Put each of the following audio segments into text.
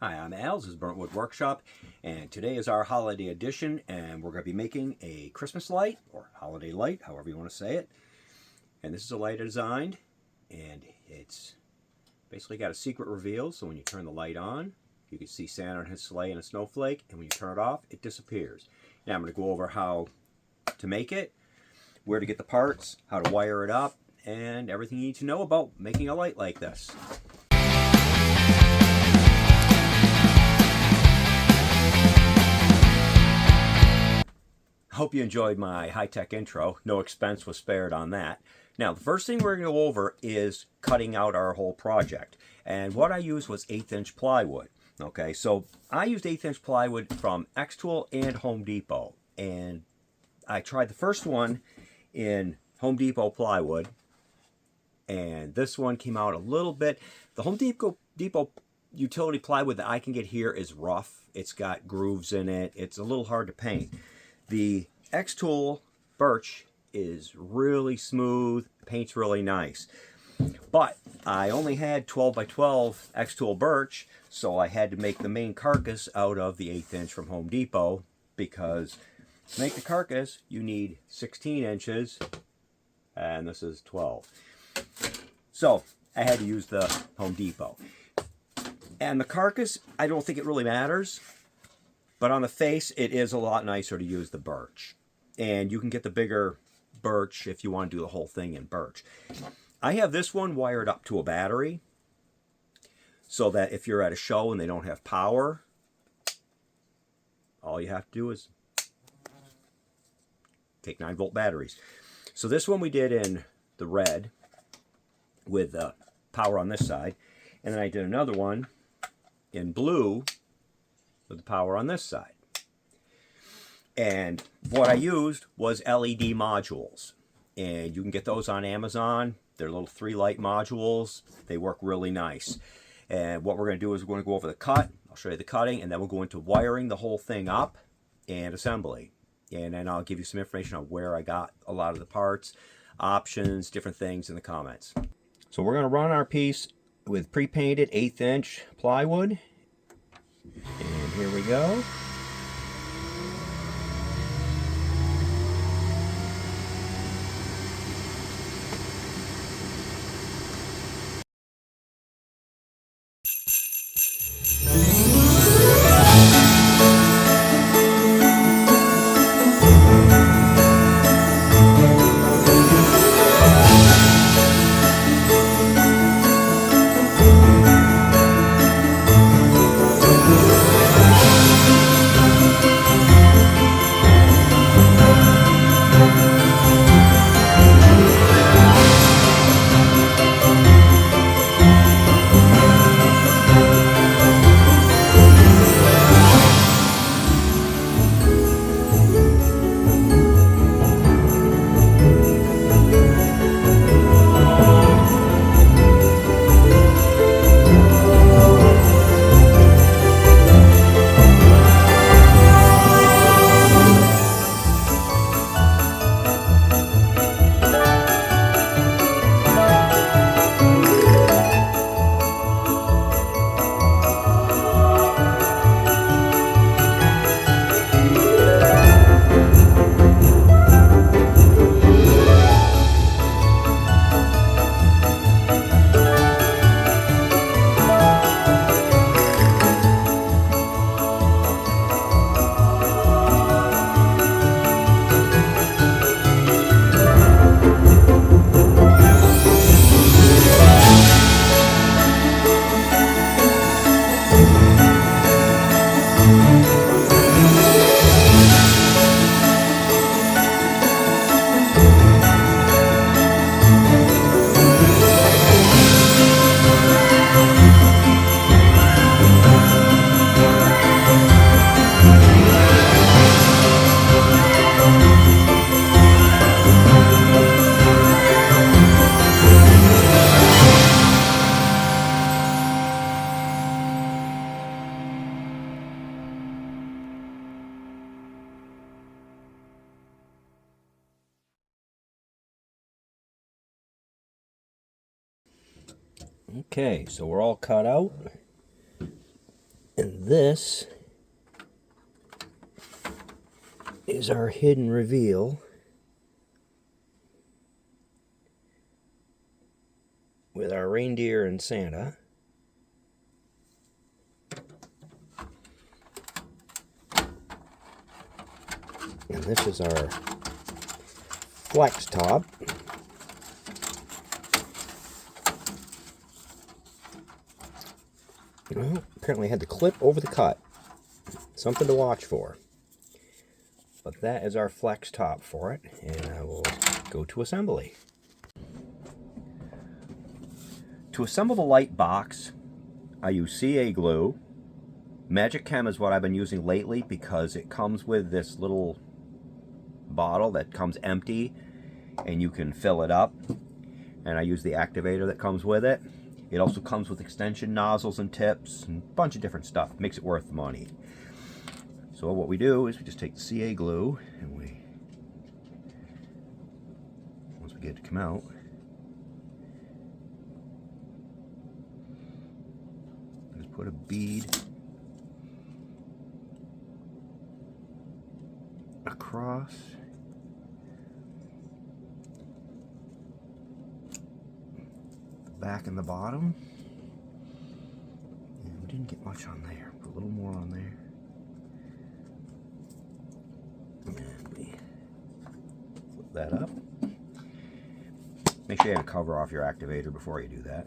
Hi, I'm Al. This is Burnt Wood Workshop, and today is our holiday edition, and we're going to be making a Christmas light, or holiday light, however you want to say it. And this is a light I designed, and it's basically got a secret reveal, so when you turn the light on, you can see Santa and his sleigh and a snowflake, and when you turn it off, it disappears. Now I'm going to go over how to make it, where to get the parts, how to wire it up, and everything you need to know about making a light like this. Hope you enjoyed my high-tech intro. No expense was spared on that. Now, the first thing we're going to go over is cutting out our whole project. And what I used was 1/8" plywood. Okay, so I used 1/8" plywood from XTool and Home Depot. And I tried the first one in Home Depot plywood. And this one came out a little bit. The Home Depot utility plywood that I can get here is rough. It's got grooves in it. It's a little hard to paint. The XTool birch is really smooth, paint's really nice. But I only had 12 by 12 XTool birch, so I had to make the main carcass out of the 1/8" from Home Depot, because to make the carcass you need 16 inches, and this is 12. So I had to use the Home Depot. And the carcass, I don't think it really matters. But on the face, it is a lot nicer to use the birch. And you can get the bigger birch if you want to do the whole thing in birch. I have this one wired up to a battery, so that if you're at a show and they don't have power, all you have to do is take 9-volt batteries. So this one we did in the red with power on this side. And then I did another one in blue with the power on this side. And what I used was LED modules. And you can get those on Amazon. They're little 3-light modules. They work really nice. And what we're going to do is we're going to go over the cut. I'll show you the cutting, and then we'll go into wiring the whole thing up and assembly. And then I'll give you some information on where I got a lot of the parts, options, different things in the comments. So we're going to run our piece with pre-painted 1/8" plywood. And here we go. Okay, so we're all cut out. And this is our hidden reveal with our reindeer and Santa. And this is our flex top. Well, apparently I had the clip over the cut. Something to watch for. But that is our flex top for it, and I will go to assembly. To assemble the light box, I use CA glue. Magic Chem is what I've been using lately because it comes with this little bottle that comes empty and you can fill it up. And I use the activator that comes with it. It also comes with extension nozzles and tips and a bunch of different stuff. Makes it worth the money. So what we do is we just take the CA glue and once we get it to come out, just put a bead across. Back and the bottom. And we didn't get much on there. Put a little more on there. And we flip that up. Make sure you have a cover off your activator before you do that.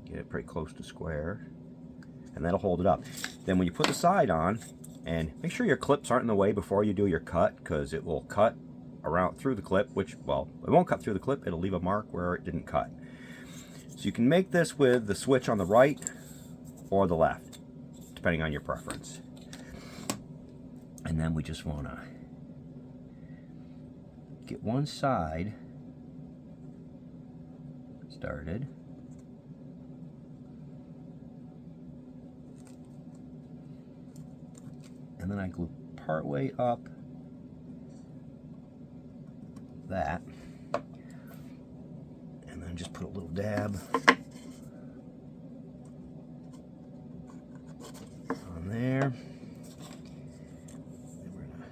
Get it pretty close to square. And that'll hold it up. Then when you put the side on, and make sure your clips aren't in the way before you do your cut, because it will cut around through the clip, which, well, it won't cut through the clip, it'll leave a mark where it didn't cut. So you can make this with the switch on the right or the left, depending on your preference. And then we just want to get one side started. And then I glue part way up that, and then just put a little dab on there. And we're gonna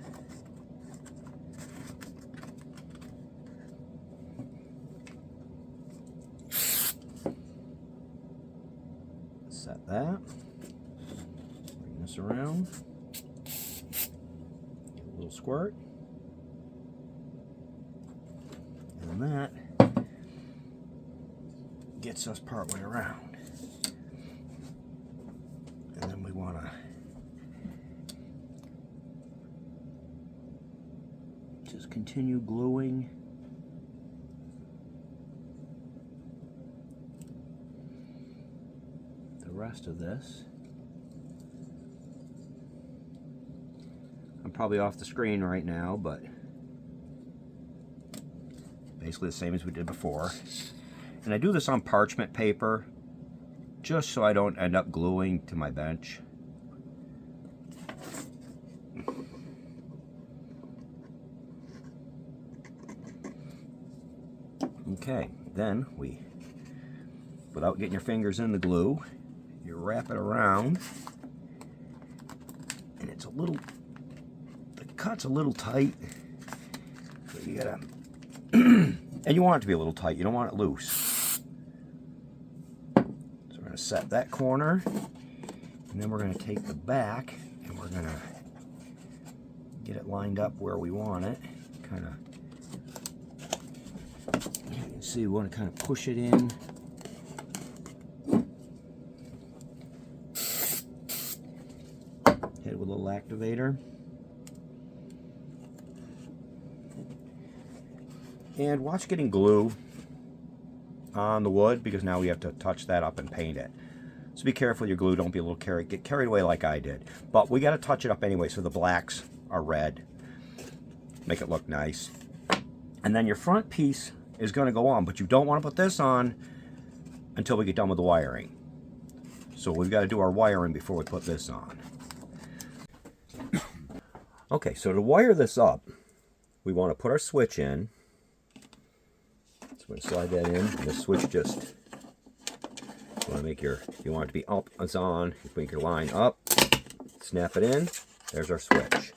set that, bring this around, get a little squirt. And that gets us part way around. And then we want to just continue gluing the rest of this. I'm probably off the screen right now, but basically the same as we did before. And I do this on parchment paper just so I don't end up gluing to my bench. Okay, then without getting your fingers in the glue, you wrap it around, and it's the cut's a little tight, so you gotta and you want it to be a little tight, you don't want it loose. So we're going to set that corner, and then we're going to take the back and we're going to get it lined up where we want it. Kind of, you can see we want to kind of push it in. Hit it with a little activator. And watch getting glue on the wood, because now we have to touch that up and paint it. So be careful with your glue, don't be a little get carried away like I did. But we got to touch it up anyway so the blacks are red. Make it look nice. And then your front piece is going to go on, but you don't want to put this on until we get done with the wiring. So we've got to do our wiring before we put this on. Okay, so to wire this up, we want to put our switch in. So we're going to slide that in, and the switch just You want to make if you want it to be up, it's on. You make your line up, snap it in. There's our switch.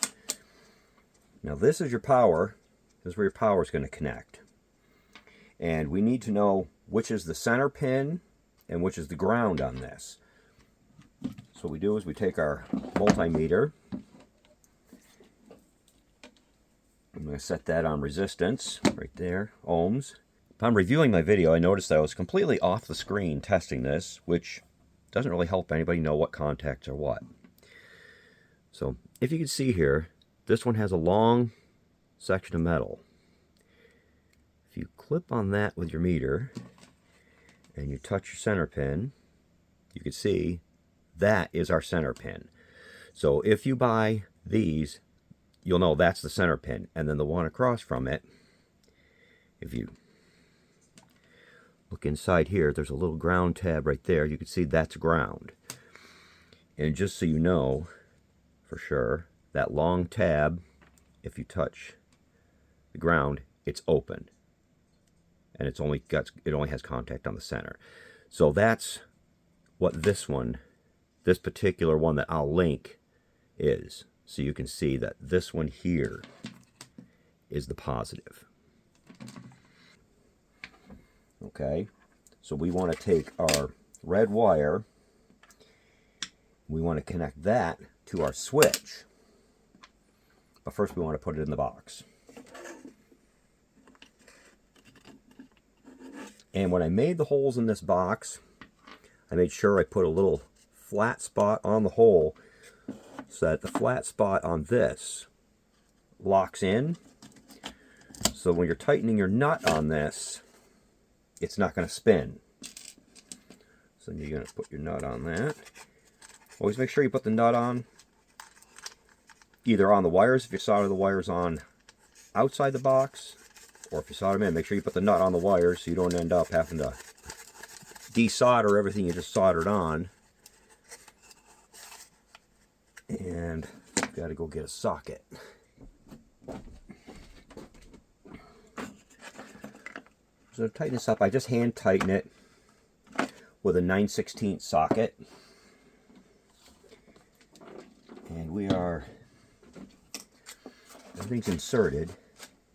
Now this is your power. This is where your power is going to connect. And we need to know which is the center pin and which is the ground on this. So what we do is we take our multimeter. I'm going to set that on resistance right there, ohms. Upon reviewing my video, I noticed that I was completely off the screen testing this, which doesn't really help anybody know what contacts are what. So if you can see here, this one has a long section of metal. If you clip on that with your meter and you touch your center pin, you can see that is our center pin. So if you buy these, you'll know that's the center pin. And then the one across from it, if you look inside here, there's a little ground tab right there. You can see that's ground. And just so you know for sure, that long tab, if you touch the ground, it's open. And it only has contact on the center. So that's what this particular one that I'll link is. So you can see that this one here is the positive. Okay, so we want to take our red wire, we want to connect that to our switch. But first we want to put it in the box. And when I made the holes in this box, I made sure I put a little flat spot on the hole so that the flat spot on this locks in. So when you're tightening your nut on this, it's not going to spin. So you're going to put your nut on that. Always make sure you put the nut on either on the wires, if you solder the wires on outside the box, or if you solder them in, make sure you put the nut on the wires so you don't end up having to desolder everything you just soldered on. And you've got to go get a socket. So to tighten this up, I just hand tighten it with a 9/16 socket. And everything's inserted.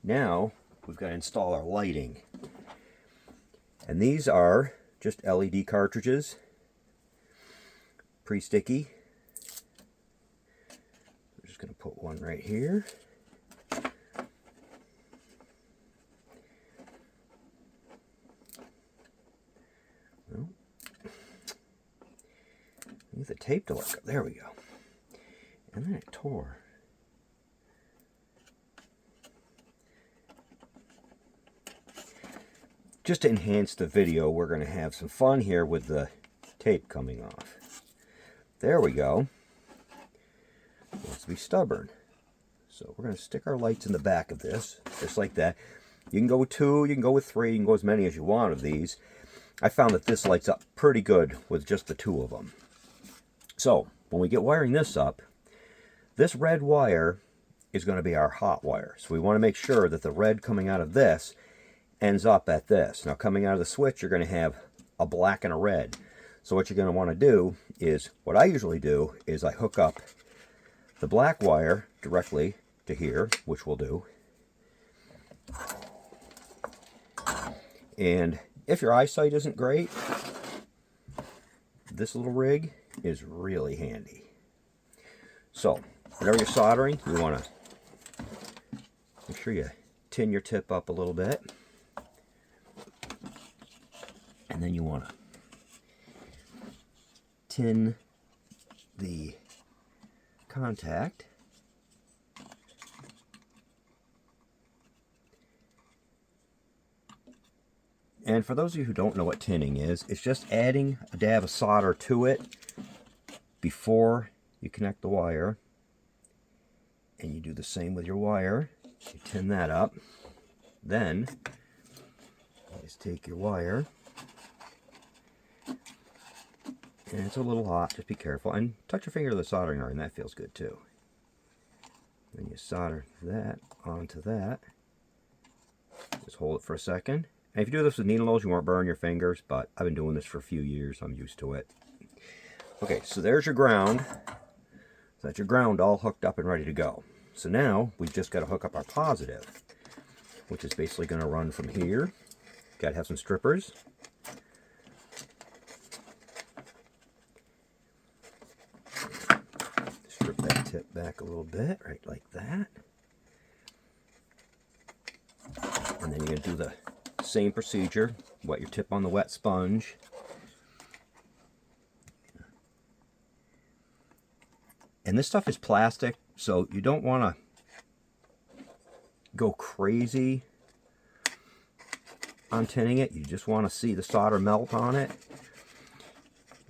Now we've got to install our lighting. And these are just LED cartridges, pre-sticky. We're just going to put one right here. Well, need the tape to work. There we go. And then it tore. Just to enhance the video, we're going to have some fun here with the tape coming off. There we go. Let's be stubborn. So we're going to stick our lights in the back of this, just like that. You can go with 2, you can go with 3, you can go as many as you want of these. I found that this lights up pretty good with just the 2 of them. So when we get wiring this up, this red wire is going to be our hot wire. So we want to make sure that the red coming out of this ends up at this. Now coming out of the switch, you're going to have a black and a red. So what you're going to want to do is, what I usually do is I hook up the black wire directly to here, which we'll do. And if your eyesight isn't great, this little rig is really handy. So whenever you're soldering, you want to make sure you tin your tip up a little bit. And then you want to tin the contact. And for those of you who don't know what tinning is, it's just adding a dab of solder to it before you connect the wire. And you do the same with your wire. You tin that up. Then you just take your wire. And it's a little hot, just be careful. And touch your finger to the soldering iron, that feels good too. Then you solder that onto that. Just hold it for a second, And if you do this with needles, you won't burn your fingers, but I've been doing this for a few years. I'm used to it. Okay, so there's your ground. So that's your ground all hooked up and ready to go. So now we've just got to hook up our positive, which is basically going to run from here. Got to have some strippers. Strip that tip back a little bit, right like that. And then you're going to do the same procedure. Wet your tip on the wet sponge. And this stuff is plastic, so you don't want to go crazy on tinning it. You just want to see the solder melt on it.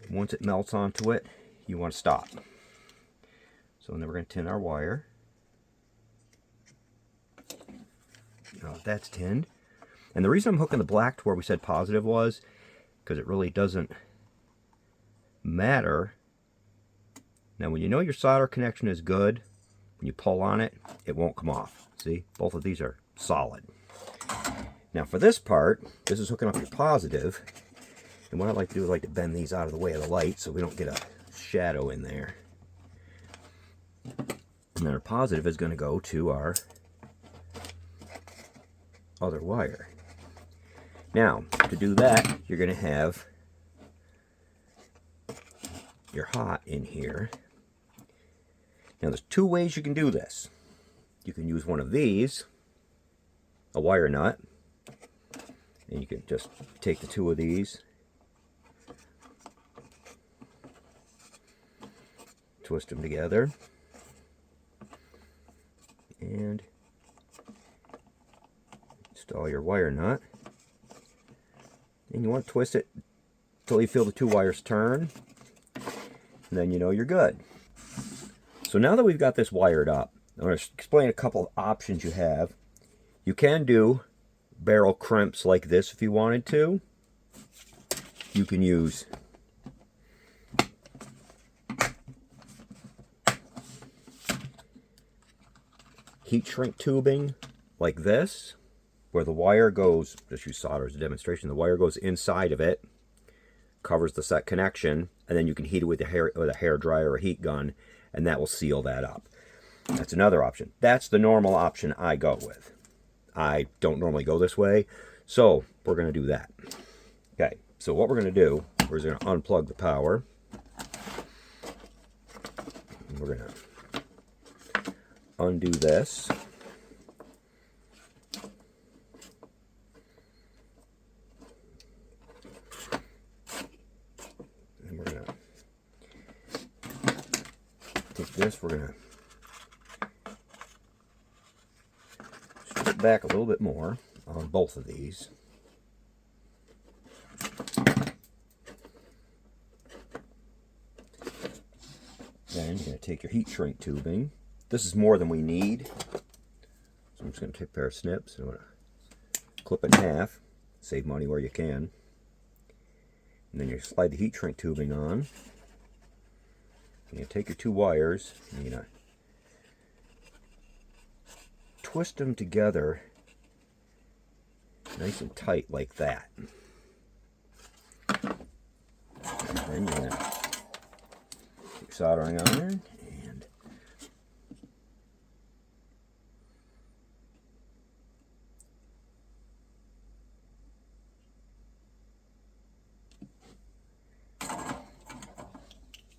Once it melts onto it, you want to stop. So then we're going to tin our wire. Now that's tinned. And the reason I'm hooking the black to where we said positive was because it really doesn't matter. Now when you know your solder connection is good, when you pull on it, it won't come off. See, both of these are solid. Now for this part, this is hooking up your positive. And what I like to do is I like to bend these out of the way of the light so we don't get a shadow in there. And then our positive is going to go to our other wire. Now, to do that, you're going to have your hot in here. Now there's two ways you can do this. You can use one of these, a wire nut, and you can just take the two of these, twist them together, and install your wire nut. And you want to twist it until you feel the two wires turn, and then you know you're good. So now that we've got this wired up, I'm going to explain a couple of options you have. You can do barrel crimps like this if you wanted to. You can use heat shrink tubing like this, where the wire goes, just use solder as a demonstration, the wire goes inside of it, covers the set connection, and then you can heat it with a hair dryer or a heat gun, and that will seal that up. That's another option. That's the normal option I go with. I don't normally go this way, so we're going to do that. Okay, so what we're going to do, we're going to unplug the power. And we're going to undo this. And we're going to take this, we're going to strip back a little bit more on both of these. Then you're going to take your heat shrink tubing. This is more than we need, so I'm just going to take a pair of snips and I'm going to clip it in half, save money where you can. And then you slide the heat shrink tubing on. And you take your two wires and you're going to twist them together nice and tight like that. And then you're going to take soldering iron and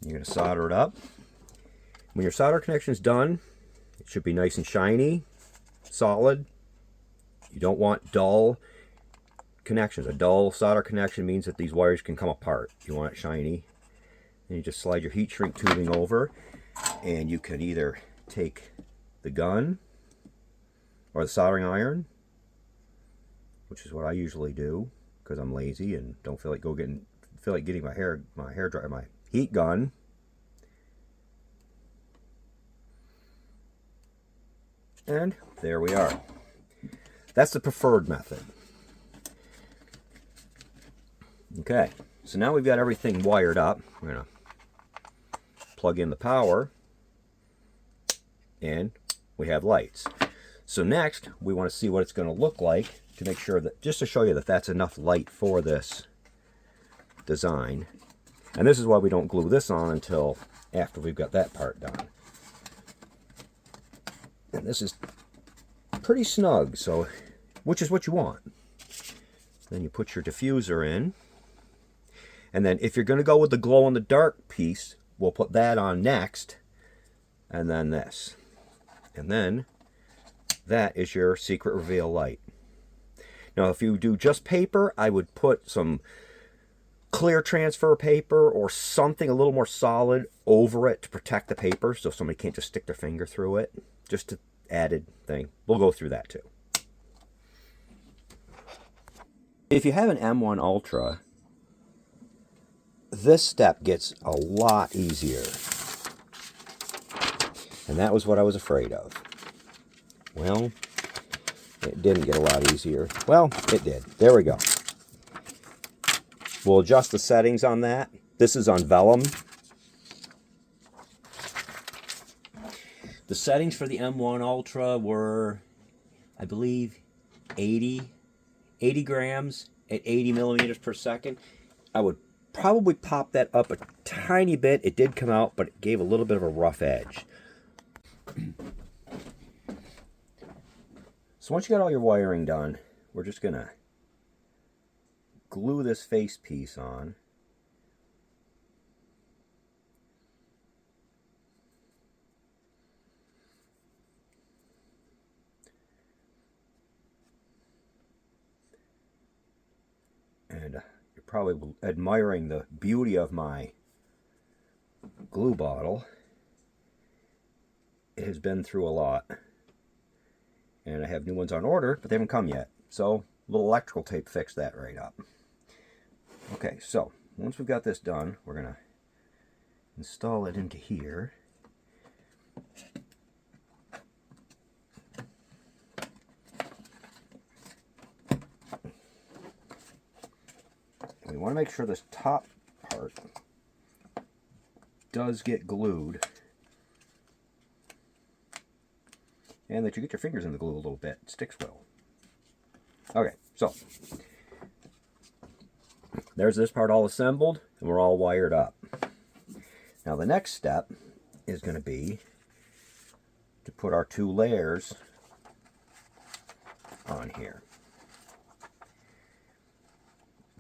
you're going to solder it up. When your solder connection is done, it should be nice and shiny, solid. You don't want dull connections. A dull solder connection means that these wires can come apart. You want it shiny. And you just slide your heat shrink tubing over, and you can either take the gun or the soldering iron, which is what I usually do because I'm lazy and don't feel like getting my hair dryer, my heat gun. And there we are. That's the preferred method. Okay, so now we've got everything wired up. We're going to plug in the power, and we have lights. So next, we want to see what it's going to look like to make sure that, just to show you that that's enough light for this design. And this is why we don't glue this on until after we've got that part done. And this is pretty snug, so, which is what you want. Then you put your diffuser in. And then if you're going to go with the glow-in-the-dark piece, we'll put that on next. And then this. And then that is your secret reveal light. Now, if you do just paper, I would put some clear transfer paper or something a little more solid over it to protect the paper so somebody can't just stick their finger through it. Just an added thing. We'll go through that too. If you have an M1 Ultra, this step gets a lot easier. And that was what I was afraid of. Well, it didn't get a lot easier. Well, it did. There we go. We'll adjust the settings on that. This is on vellum. The settings for the M1 Ultra were, I believe, 80 grams at 80 millimeters per second. I would probably pop that up a tiny bit. It did come out, but it gave a little bit of a rough edge. So once you got all your wiring done, we're just going to glue this face piece on. And you're probably admiring the beauty of my glue bottle. It has been through a lot. And I have new ones on order, but they haven't come yet. So a little electrical tape fixed that right up. Okay, so once we've got this done, we're going to install it into here. We want to make sure this top part does get glued. And that you get your fingers in the glue a little bit. It sticks well. Okay, so there's this part all assembled, and we're all wired up. Now the next step is going to be to put our two layers on here.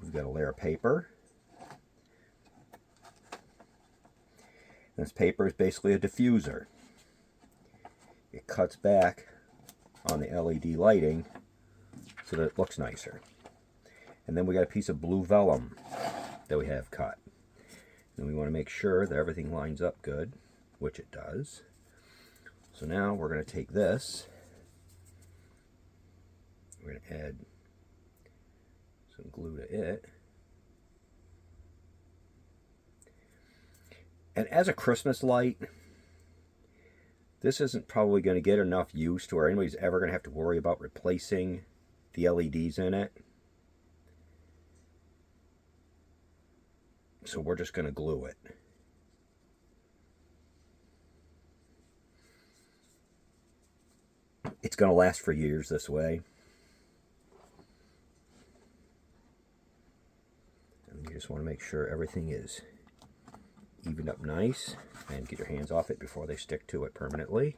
We've got a layer of paper. This paper is basically a diffuser. It cuts back on the LED lighting so that it looks nicer. And then we got a piece of blue vellum that we have cut. And we want to make sure that everything lines up good, which it does. So now we're going to take this, we're going to add some glue to it. And as a Christmas light, this isn't probably going to get enough use to where anybody's ever going to have to worry about replacing the LEDs in it. So we're just going to glue it. It's going to last for years this way. And you just want to make sure everything is evened up nice and get your hands off it before they stick to it permanently.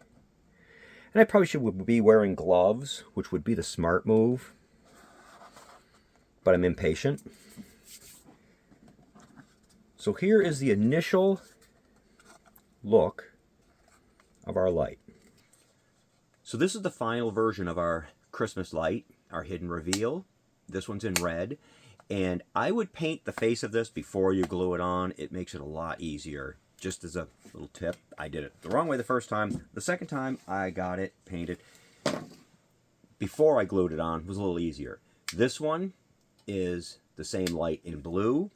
And I probably should be wearing gloves, which would be the smart move, but I'm impatient. So here is the initial look of our light. So this is the final version of our Christmas light, our hidden reveal. This one's in red. And I would paint the face of this before you glue it on. It makes it a lot easier. Just as a little tip, I did it the wrong way the first time. The second time, I got it painted before I glued it on. It was a little easier. This one is the same light in blue.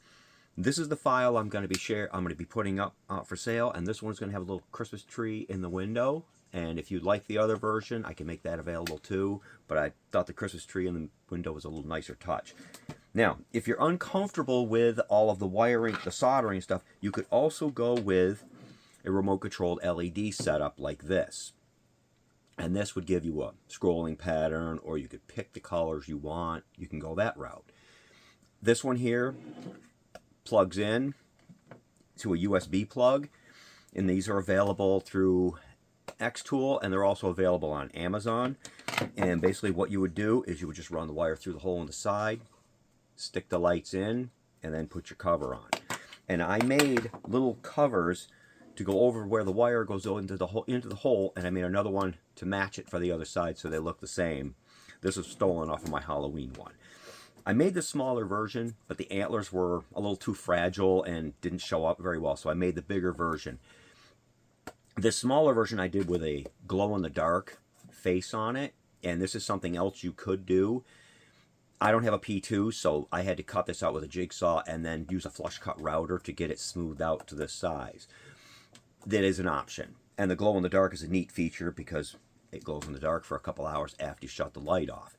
This is the file I'm going to be putting up for sale, and this one's going to have a little Christmas tree in the window. And if you'd like the other version, I can make that available too. But I thought the Christmas tree in the window was a little nicer touch. Now, if you're uncomfortable with all of the wiring, the soldering stuff, you could also go with a remote-controlled LED setup like this. And this would give you a scrolling pattern, or you could pick the colors you want. You can go that route. This one here plugs in to a USB plug, and these are available through XTool, and they're also available on Amazon. And basically what you would do is you would just run the wire through the hole in the side, stick the lights in, and then put your cover on. And I made little covers to go over where the wire goes into the hole, and I made another one to match it for the other side so they look the same. This was stolen off of my Halloween one. I made the smaller version, but the antlers were a little too fragile and didn't show up very well, so I made the bigger version. This smaller version I did with a glow-in-the-dark face on it, and this is something else you could do. I don't have a P2, so I had to cut this out with a jigsaw and then use a flush cut router to get it smoothed out to this size. That is an option. And the glow-in-the-dark is a neat feature because it glows in the dark for a couple hours after you shut the light off.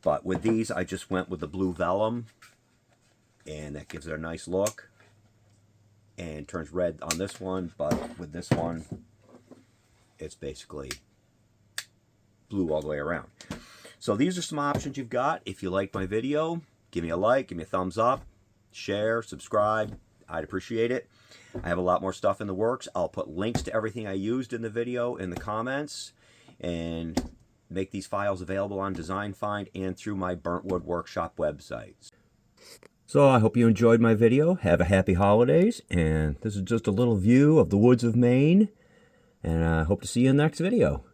But with these, I just went with the blue vellum, and that gives it a nice look. And turns red on this one, but with this one, it's basically blue all the way around. So these are some options you've got. If you liked my video, give me a like, give me a thumbs up, share, subscribe. I'd appreciate it. I have a lot more stuff in the works. I'll put links to everything I used in the video in the comments, and make these files available on Design Find and through my Burnt Wood Workshop websites. So I hope you enjoyed my video. Have a happy holidays, and this is just a little view of the woods of Maine, and I hope to see you in the next video.